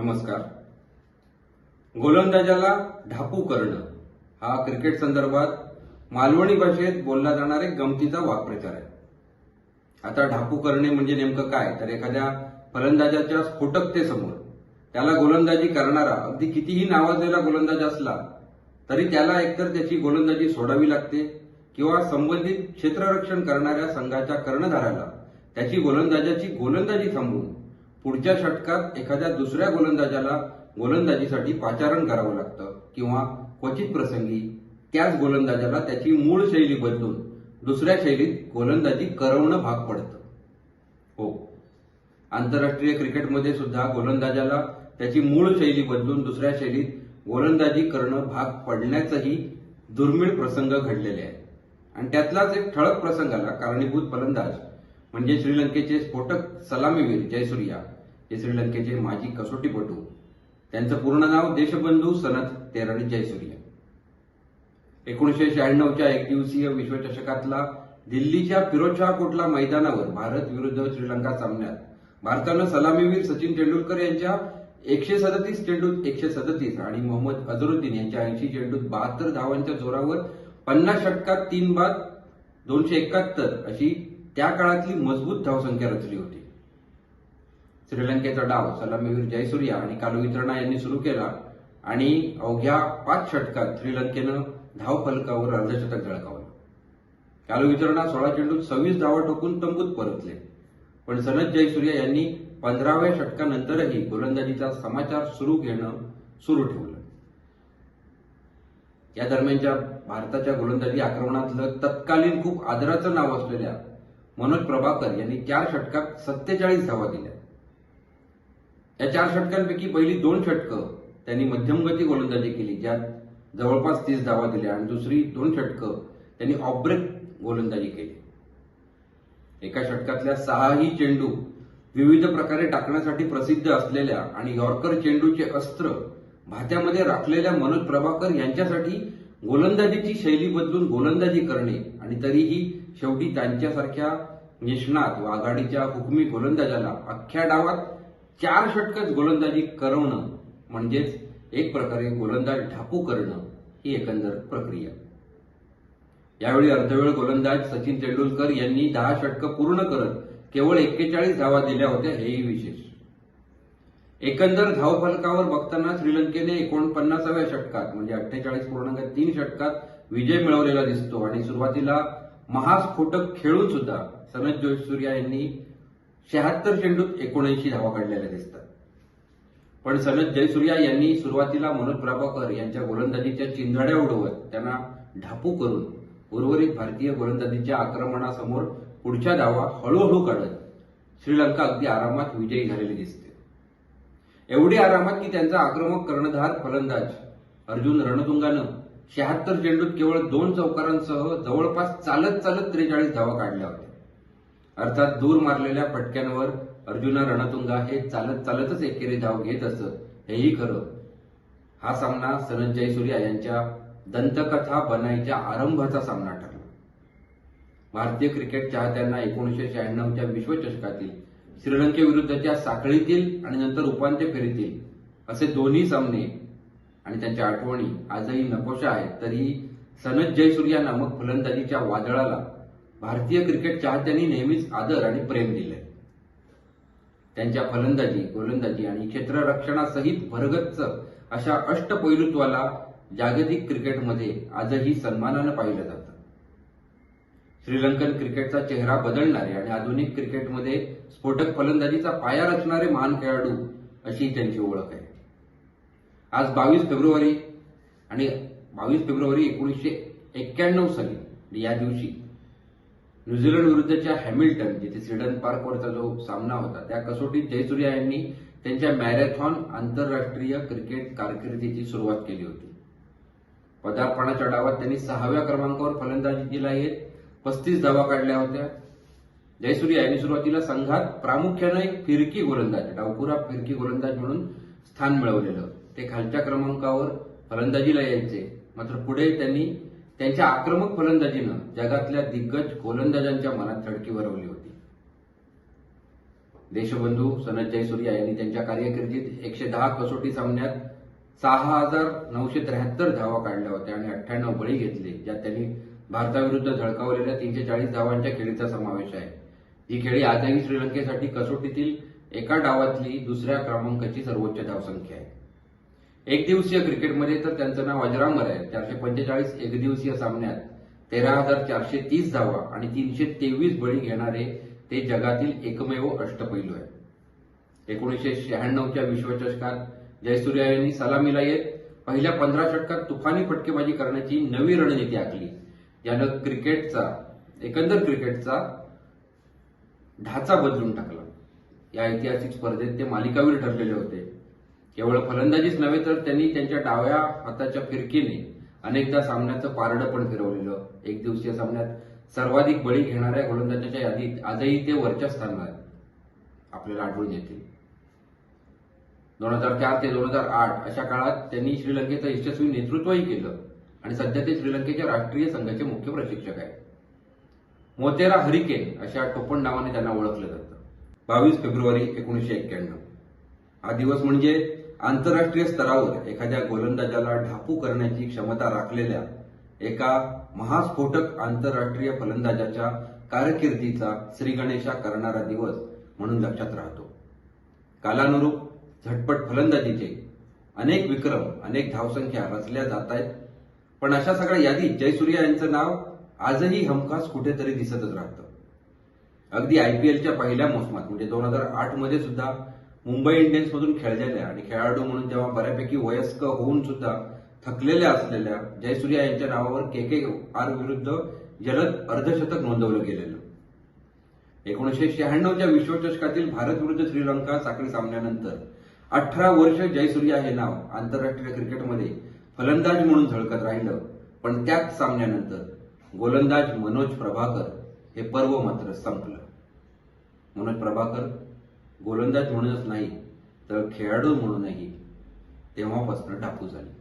नमस्कार. गोलंदाजाला ढापू करणं हा क्रिकेट संदर्भात मालवणी भाषेत बोलला जाणारा एक गमतीचा वाक्प्रचार आहे. आता ढापू करणे म्हणजे नेमकं काय, तर एखाद्या फलंदाजाच्या स्फोटकतेसमोर त्याला गोलंदाजी करणारा अगदी कितीही नावाजलेला गोलंदाज असला तरी त्याला एकतर त्याची गोलंदाजी सोडावी लागते किंवा संबंधित क्षेत्ररक्षण करणाऱ्या संघाच्या कर्णधाराला त्याची गोलंदाजी थांबवून पुढच्या षटकात एखाद्या दुसऱ्या गोलंदाजाला गोलंदाजीसाठी पाचारण करावं लागतं किंवा क्वचित प्रसंगी त्याच गोलंदाजाला त्याची मूळ शैली बदलून दुसऱ्या शैलीत गोलंदाजी करवणं भाग पडतं. हो, आंतरराष्ट्रीय क्रिकेटमध्ये सुद्धा गोलंदाजाला त्याची मूळ शैली बदलून दुसऱ्या शैलीत गोलंदाजी करणं भाग पडण्याचंही दुर्मिळ प्रसंग घडलेले आहेत. आणि त्यातलाच एक ठळक प्रसंगाला कारणीभूत फलंदाज म्हणजे श्रीलंकेचे स्फोटक सलामीवीर जयसूर्या, हे श्रीलंकेचे माजी कसोटीपटू. त्यांचं पूर्ण नाव देशबंधू सनथ तेरानी जयसूर्या. 1996च्या एकदिवसीय विश्वचषकातला दिल्लीच्या फिरोजशाह कोटला मैदानावर भारत विरुद्ध श्रीलंका सामन्यात भारतानं सलामीवीर सचिन तेंडुलकर यांच्या 137 चेंडूत 137 आणि मोहम्मद अझरुद्दीन यांच्या 80 चेंडूत 72 धावांच्या जोरावर 50 षटकात 3 बाद 271 अशी त्या काळातली मजबूत धावसंख्या रचली होती. श्रीलंकेचा डाव सलामीवीर जयसूर्या आणि कालुवितरणा यांनी सुरू केला आणि अवघ्या 5 षटकात श्रीलंकेनं धावफलकावर अर्धशतक झळकावलं. कालुवितरणा 16 चेंडूत 26 धावा ठोकून तंबूत परतले, पण सनथ जयसूर्या यांनी 15व्या षटकानंतरही गोलंदाजीचा समाचार सुरू ठेवलं. या दरम्यानच्या भारताच्या गोलंदाजी आक्रमणातलं तत्कालीन खूप आदराचं नाव असलेल्या मनोज प्रभाकर यांनी 4 षटकात 47 धावा दिल्या. या 4 षटकांपैकी पहिली 2 षटकं त्यांनी मध्यमगती गोलंदाजी केली, ज्यात जवळपास 30 धावा दिल्या, आणि दुसरी 2 षटकं त्यांनी ऑफ ब्रेक गोलंदाजी केली. एका षटकातल्या 6ही चेंडू विविध प्रकारे टाकण्यासाठी प्रसिद्ध असलेल्या आणि यॉर्कर चेंडूचे अस्त्र भात्यामध्ये राखलेल्या मनोज प्रभाकर यांच्यासाठी गोलंदाजीची शैली बदलून गोलंदाजी करणे आणि तरीही शेवटी त्यांच्यासारख्या निष्णात व आघाडीच्या हुकमी गोलंदाजाला अख्ख्या डावात 4 षटकच गोलंदाजी करवणं म्हणजेच एक प्रकारे गोलंदाज ढापू करणं ही एकंदर प्रक्रिया. यावेळी अर्धवेळ गोलंदाज सचिन तेंडुलकर यांनी 10 षटकं पूर्ण करत केवळ 41 धावा दिल्या होत्या, हेही विशेष. एकंदर धावफलकावर बघताना श्रीलंकेने 49व्या षटकात म्हणजे 48.3 षटकात विजय मिळवलेला दिसतो आणि सुरुवातीला महास्फोटक खेळून सुद्धा सनथ जयसूर्या यांनी 76 चेंडूत 79 धावा काढलेल्या दिसतात. पण सनथ जयसूर्या यांनी सुरुवातीला मनोज प्रभाकर यांच्या गोलंदाजीच्या चिंधड्या उडवत त्यांना ढापू करून उर्वरित भारतीय गोलंदाजीच्या आक्रमणासमोर पुढच्या धावा हळूहळू काढत श्रीलंका अगदी आरामात विजयी झालेली दिसते. एवढी आरामात की त्यांचा आक्रमक कर्णधार फलंदाज अर्जुन रणतुंगानं 76 चेंडूत केवळ 2 चौकारांसह जवळपास चालत 43 धावा काढल्या होत्या. अर्थात दूर मारलेल्या फटक्यांवर अर्जुन रणतुंगा हे चालतच एकेरी धाव घेत असत, हेही खरं. हा सामना सनथ जयसूर्या यांच्या दंतकथा बनायच्या आरंभाचा सामना ठरला. भारतीय क्रिकेट चाहत्यांना 1996च्या विश्वचषकातील श्रीलंकेविरुद्धच्या साखळीतील आणि नंतर उपांत्य फेरीतील असे दोन्ही सामने आणि त्यांच्या आठवणी आजही नकोशा आहेत. तरी सनथ जयसूर्या नामक फलंदाजीच्या वादळाला भारतीय क्रिकेट चाहत्यांनी नेहमीच आदर आणि प्रेम दिले. त्यांच्या फलंदाजी, गोलंदाजी आणि क्षेत्ररक्षणासहित भरगच्च अशा अष्टपैलुत्वाला जागतिक क्रिकेटमध्ये आजही सन्मानानं पाहिलं जातं. श्रीलंकन क्रिकेटचा चेहरा बदलणारे आणि आधुनिक क्रिकेटमध्ये स्फोटक फलंदाजीचा पाया रचणारे महान खेळाडू अशी त्यांची ओळख आहे. आज 22 फेब्रुवारी 1991 साली या दिवशी न्यूझीलंड विरुद्धच्या हॅमिल्टन जिथे सिडन पार्कवरचा जो सामना होता त्या कसोटीत जयसूर्या यांनी त्यांच्या मॅरेथॉन आंतरराष्ट्रीय क्रिकेट कारकिर्दीची सुरुवात केली होती. पदार्पणाच्या डावात त्यांनी 6व्या क्रमांकावर फलंदाजीला येत 35 धावा काढल्या होत्या. जयसूर्या यांनी सुरुवातीला संघात प्रामुख्याने एक फिरकी गोलंदाज, डावपुरा फिरकी गोलंदाज म्हणून स्थान मिळवलेलं. ते खालच्या क्रमांकावर फलंदाजीला यायचे, मात्र पुढे त्यांनी त्यांच्या आक्रमक फलंदाजीनं जगातल्या दिग्गज गोलंदाजांच्या मनात धडकी भरवली होती. देशबंधू सनथ जयसूर्या यांनी त्यांच्या कारकिर्दीत 110 कसोटी सामन्यात 6,973 धावा काढल्या होत्या आणि 98 बळी घेतले, ज्यात त्यांनी भारताविरुद्ध झळकावलेल्या 340 धावांच्या खेळीचा समावेश आहे. ही खेळी आजही श्रीलंकेसाठी कसोटीतील एका डावातली दुसऱ्या क्रमांकाची सर्वोच्च धावसंख्या आहे. एकदिवसीय क्रिकेटमध्ये तर त्यांचं नाव अजरामर आहे. 445 एकदिवसीय सामन्यात 13,430 धावा आणि 323 बळी घेणारे ते जगातील एकमेव अष्टपैलू आहे. 1996च्या विश्वचषकात जयसूर्या यांनी सलामीला येत पहिल्या 15 षटकात तुफानी फटकेबाजी करण्याची नवी रणनीती आखली, ज्यानं एकंदर क्रिकेटचा ढाचा बदलून टाकला. या ऐतिहासिक स्पर्धेत ते मालिकावीर ठरलेले होते. केवळ फलंदाजीच नव्हे तर त्यांनी त्यांच्या डाव्या हाताच्या फिरकीने अनेकदा सामन्याचं पारडं पण फिरवलेलं. एकदिवसीय सामन्यात सर्वाधिक बळी घेणाऱ्या गोलंदाजाच्या यादीत आजही ते वरच्या स्थानात आपल्याला आढळून येतील. 2004 ते 2008 अशा काळात त्यांनी श्रीलंकेचं यशस्वी नेतृत्वही केलं आणि सध्या ते श्रीलंकेच्या राष्ट्रीय संघाचे मुख्य प्रशिक्षक आहेत. मोतेरा हरिकेन अशा टोपण नावाने त्यांना ओळखलं जातं. 22 फेब्रुवारी 1991 हा दिवस म्हणजे आंतरराष्ट्रीय स्तरावर एखाद्या गोलंदाजाला ढापू करण्याची क्षमता राखलेल्या एका महास्फोटक आंतरराष्ट्रीय फलंदाजाच्या कारकिर्दीचा श्रीगणेशा करणारा दिवस म्हणून लक्षात राहतो. कालानुरूप झटपट फलंदाजीचे अनेक विक्रम, अनेक धावसंख्या रचल्या जात आहेत, पण अशा सगळ्या यादीत जयसूर्या यांचं नाव आजही हमखास कुठेतरी दिसतच राहतं. अगदी आयपीएलच्या पहिल्या मोसमात म्हणजे 2008 मध्ये सुद्धा मुंबई इंडियन्समधून खेळलेल्या आणि खेळाडू म्हणून तेव्हा बऱ्यापैकी वयस्क होऊन सुद्धा थकलेल्या असलेल्या जयसूर्या यांच्या नावावर KKR विरुद्ध जलद अर्धशतक नोंदवलं गेलेलं. 1996च्या विश्वचषकातील भारत विरुद्ध श्रीलंका साखळी सामन्यानंतर 18 वर्ष जयसूर्या हे नाव आंतरराष्ट्रीय क्रिकेटमध्ये फलंदाज म्हणून झळकत राहिलं, पण त्याच सामन्यानंतर गोलंदाज मनोज प्रभाकर हे पर्व मात्र संपलं. मनोज प्रभाकर गोलंदाज म्हणूनच नाही तर खेळाडू म्हणूनही तेव्हापासून ढापू झाले.